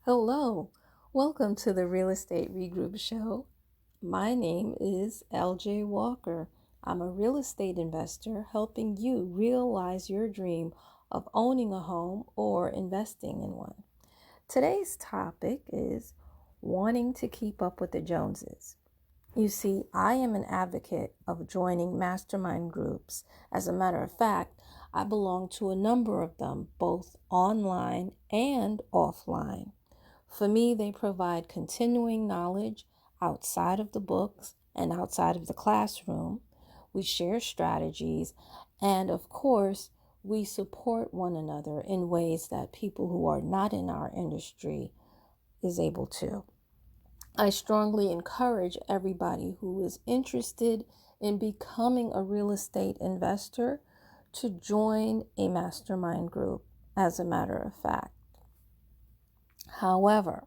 Hello, welcome to the Real Estate Regroup Show. My name is LJ Walker. I'm a real estate investor helping you realize your dream of owning a home or investing in one. Today's topic is wanting to keep up with the Joneses. You see, I am an advocate of joining mastermind groups. As a matter of fact, I belong to a number of them, both online and offline. For me, they provide continuing knowledge outside of the books and outside of the classroom. We share strategies, and of course, we support one another in ways that people who are not in our industry is able to. I strongly encourage everybody who is interested in becoming a real estate investor to join a mastermind group, as a matter of fact. However,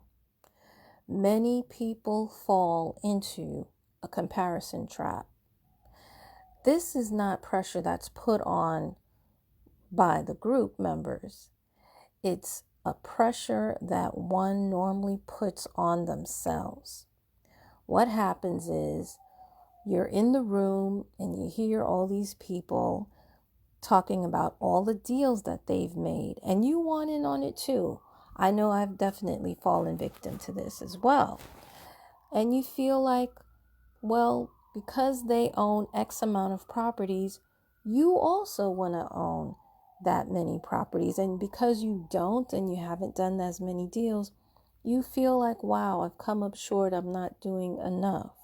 many people fall into a comparison trap. This is not pressure that's put on by the group members. It's a pressure that one normally puts on themselves. What happens is you're in the room and you hear all these people talking about all the deals that they've made, and you want in on it too. I know I've definitely fallen victim to this as well. And you feel like, well, because they own X amount of properties, you also want to own that many properties. And because you don't and you haven't done as many deals, you feel like, wow, I've come up short. I'm not doing enough.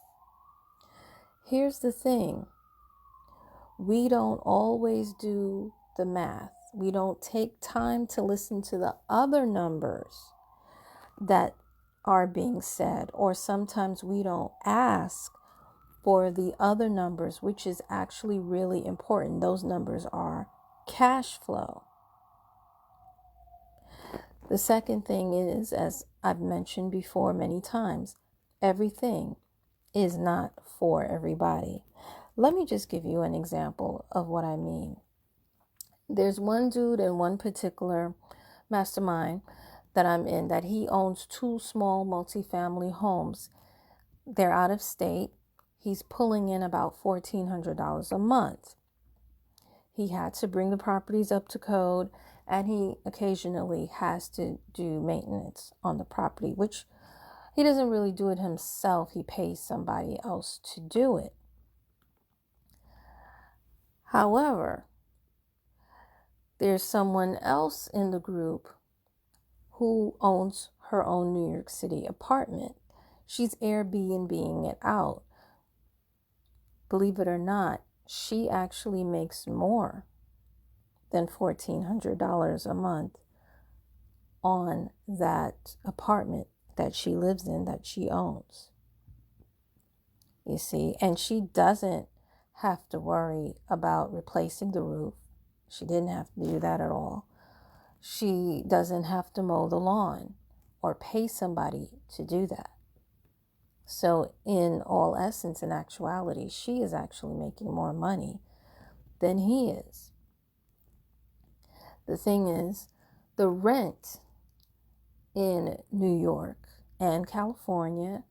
Here's the thing. We don't always do the math. We don't take time to listen to the other numbers that are being said, or sometimes we don't ask for the other numbers, which is actually really important. Those numbers are cash flow. The second thing is, as I've mentioned before many times, everything is not for everybody. Let me just give you an example of what I mean. There's one dude in one particular mastermind that I'm in that he owns two small multifamily homes. They're out of state. He's pulling in about $1,400 a month. He had to bring the properties up to code, and he occasionally has to do maintenance on the property, which he doesn't really do it himself. He pays somebody else to do it. However, there's someone else in the group who owns her own New York City apartment. She's Airbnb-ing it out. Believe it or not, she actually makes more than $1,400 a month on that apartment that she lives in, that she owns. You see, and she doesn't have to worry about replacing the roof. She didn't have to do that at all. She doesn't have to mow the lawn or pay somebody to do that. So in all essence and actuality, she is actually making more money than he is. The thing is, the rent in New York and California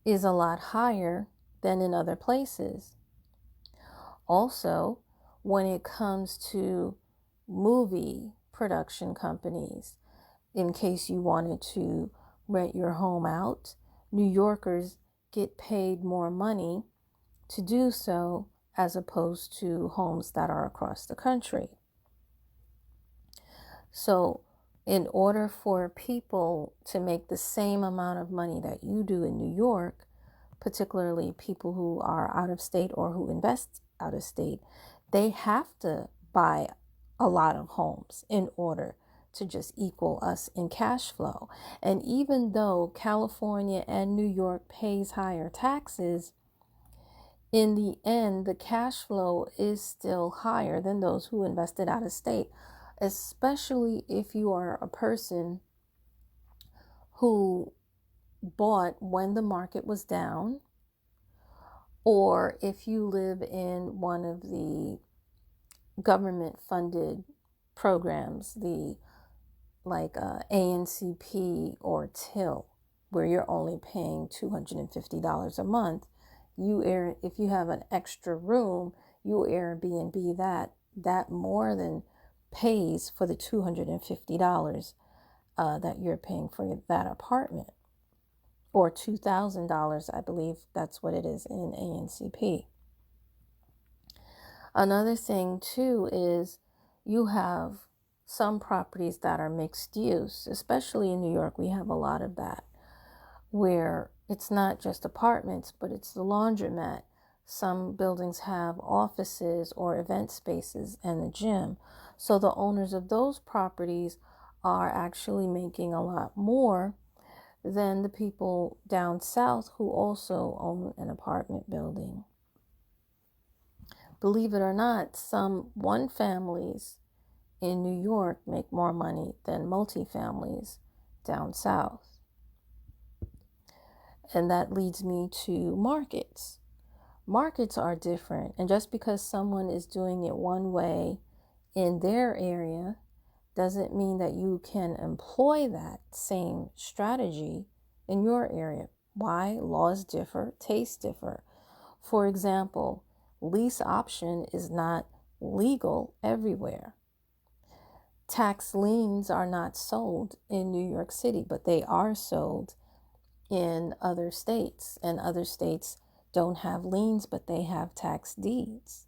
is a lot higher than in other places. Also, when it comes to movie production companies, in case you wanted to rent your home out, New Yorkers get paid more money to do so as opposed to homes that are across the country. So in order for people to make the same amount of money that you do in New York, particularly people who are out of state or who invest out of state, they have to buy a lot of homes in order to just equal us in cash flow. And even though California and New York pays higher taxes, in the end, the cash flow is still higher than those who invested out of state, especially if you are a person who bought when the market was down, or if you live in one of the government funded programs, the like ANCP or TIL, where you're only paying $250 a month. If you have an extra room, you Airbnb that more than pays for the $250 that you're paying for that apartment, or $2,000, I believe that's what it is in ANCP. Another thing too is you have some properties that are mixed use, especially in New York. We have a lot of that, where it's not just apartments, but it's the laundromat. Some buildings have offices or event spaces and a gym. So the owners of those properties are actually making a lot more than the people down south who also own an apartment building. Believe it or not, some one families in New York make more money than multifamilies down south. And that leads me to markets. Markets are different, and just because someone is doing it one way in their area doesn't mean that you can employ that same strategy in your area. Why? Laws differ, tastes differ. For example, lease option is not legal everywhere. Tax liens are not sold in New York City, but they are sold in other states, and other states don't have liens, but they have tax deeds.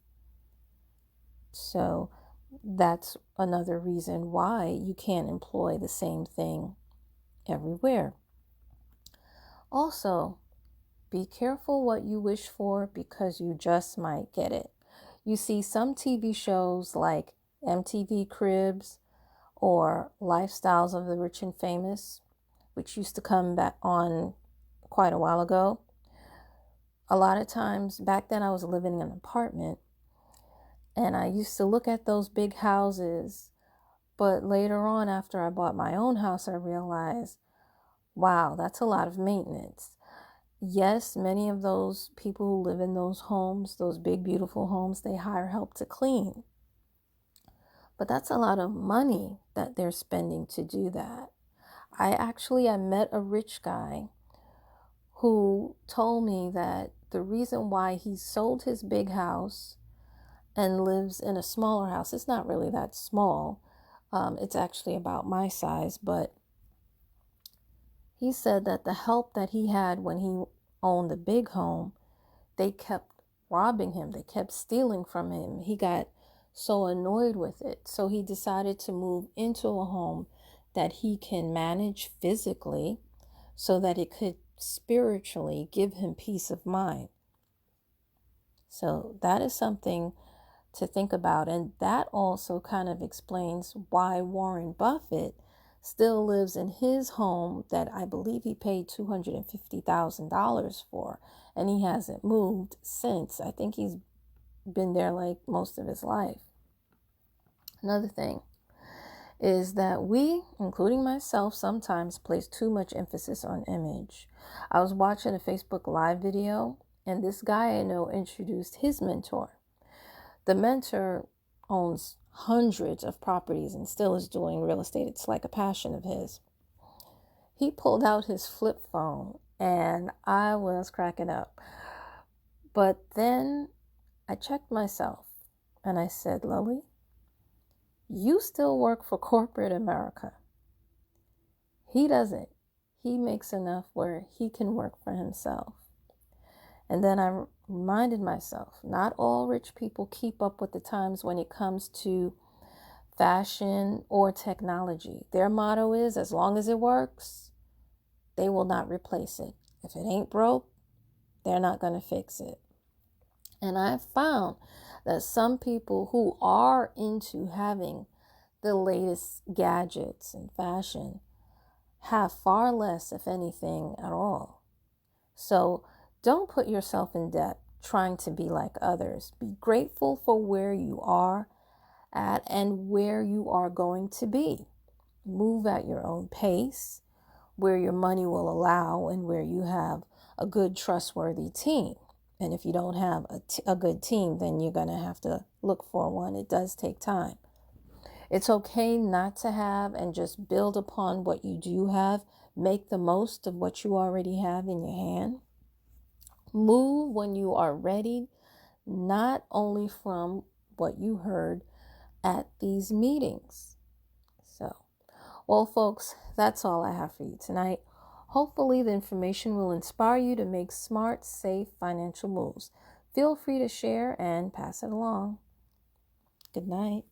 So that's another reason why you can't employ the same thing everywhere. Also, be careful what you wish for, because you just might get it. You see some TV shows like MTV Cribs or Lifestyles of the Rich and Famous, which used to come back on quite a while ago. A lot of times back then I was living in an apartment, and I used to look at those big houses, but later on, after I bought my own house, I realized, wow, that's a lot of maintenance. Yes, many of those people who live in those homes, those big, beautiful homes, they hire help to clean. But that's a lot of money that they're spending to do that. I met a rich guy who told me that the reason why he sold his big house and lives in a smaller house, it's not really that small. It's actually about my size, but he said that the help that he had when he owned the big home, they kept robbing him. They kept stealing from him. He got so annoyed with it. So he decided to move into a home that he can manage physically so that it could spiritually give him peace of mind. So that is something to think about. And that also kind of explains why Warren Buffett still lives in his home that I believe he paid $250,000 for, and he hasn't moved since. I think he's been there like most of his life. Another thing is that we, including myself, sometimes place too much emphasis on image. I was watching a Facebook Live video, and this guy I know introduced his mentor. The mentor owns hundreds of properties and still is doing real estate. It's like a passion of his. He pulled out his flip phone, and I was cracking up. But then I checked myself, and I said, Lily, you still work for corporate America. He doesn't. He makes enough where he can work for himself. And then I reminded myself, not all rich people keep up with the times when it comes to fashion or technology. Their motto is, as long as it works, they will not replace it. If it ain't broke, they're not going to fix it. And I've found that some people who are into having the latest gadgets and fashion have far less, if anything, at all. So don't put yourself in debt trying to be like others. Be grateful for where you are at and where you are going to be. Move at your own pace, where your money will allow, and where you have a good, trustworthy team. And if you don't have a good team, then you're going to have to look for one. It does take time. It's okay not to have, and just build upon what you do have. Make the most of what you already have in your hand. Move when you are ready, not only from what you heard at these meetings. So, well, folks, that's all I have for you tonight. Hopefully, the information will inspire you to make smart, safe financial moves. Feel free to share and pass it along. Good night.